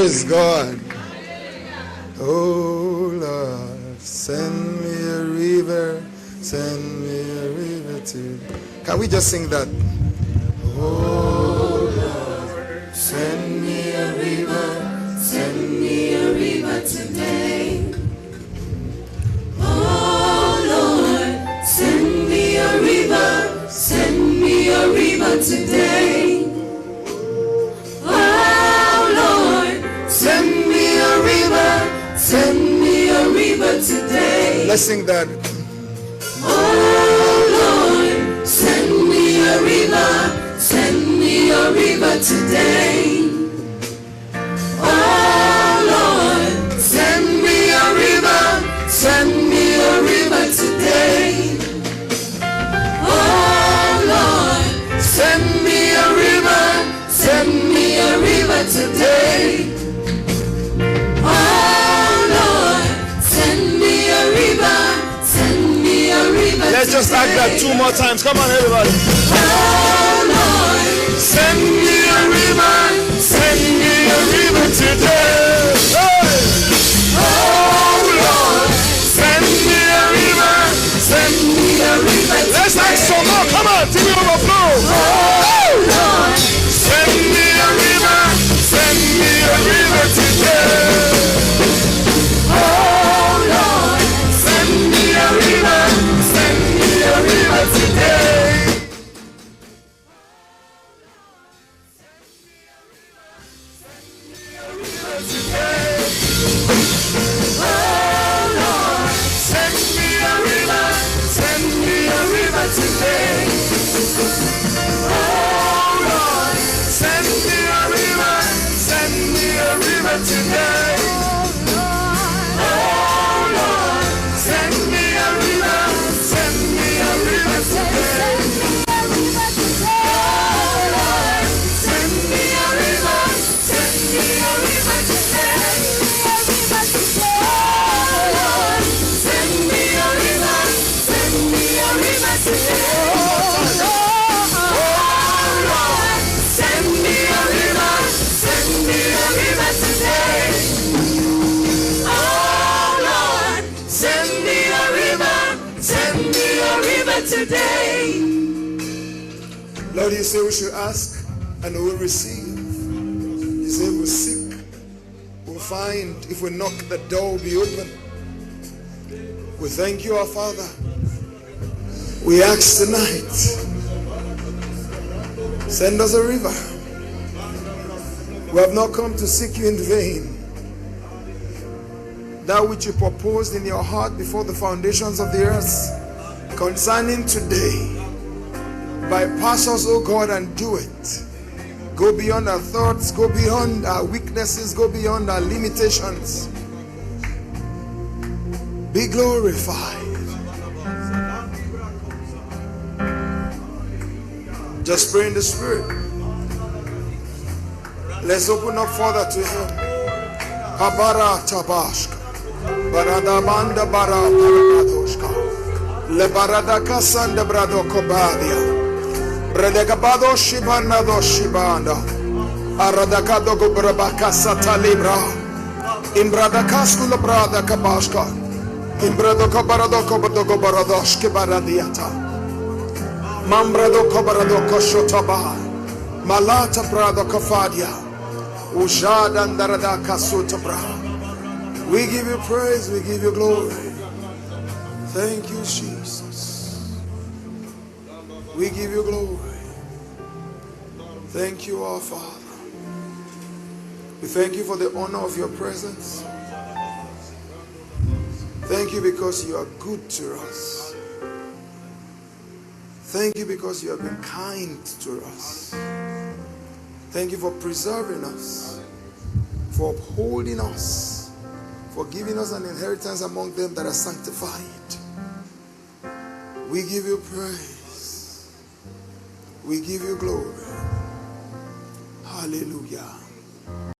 Praise God. Oh Lord, send me a river, send me a river to. Can we just sing that? Oh Lord, send me a river today. Oh Lord, send me a river today. Oh Lord, send me a river today. Let's sing that. Oh Lord, send me a river today. Oh Lord, send me a river today. Oh Lord, send me a river today. Oh Lord, send me a river. Let's just act that 2 more times. Come on, everybody. Oh Lord, Send me a river today. Hey! oh Lord, Send me a river. Let's act some more. Come on, give me overflow. oh Lord, Send me a river today. oh Lord, Send me a river today. oh Lord, Send me a river today. Oh Lord, send me a river today. Oh Lord, send me a river today. Today. Lord, you say we should ask and we will receive. You say we'll seek, we'll find. If we knock, the door will be open. We thank you, our Father. We ask tonight, send us a river. We have not come to seek you in vain. That which you proposed in your heart before the foundations of the earth concerning today, bypass us, oh God, and do it. Go beyond our thoughts, go beyond our weaknesses, go beyond our limitations. Be glorified. Just pray in the Spirit. Let's open up further to Him. Habara Tabashka, Baradabanda Bara Paradoshka. Le barada kasanda brado kobadia. Bredegabado shibana do shibanda. Aradakado gobrabaka satalibra. Imbradakasku la brada kabashka. Imbrado kobarado kobarado gobaradoshke baradiata. Mambrado kobarado koshotaba. Malata brado kofadia. Ujada ndarada kasutabra. We give you praise, we give you glory. Thank you, Jesus. We give you glory. Thank you, our Father. We thank you for the honor of your presence. Thank you because you are good to us. Thank you because you have been kind to us. Thank you for preserving us, for upholding us, for giving us an inheritance among them that are sanctified. We give you praise. We give you glory. Hallelujah.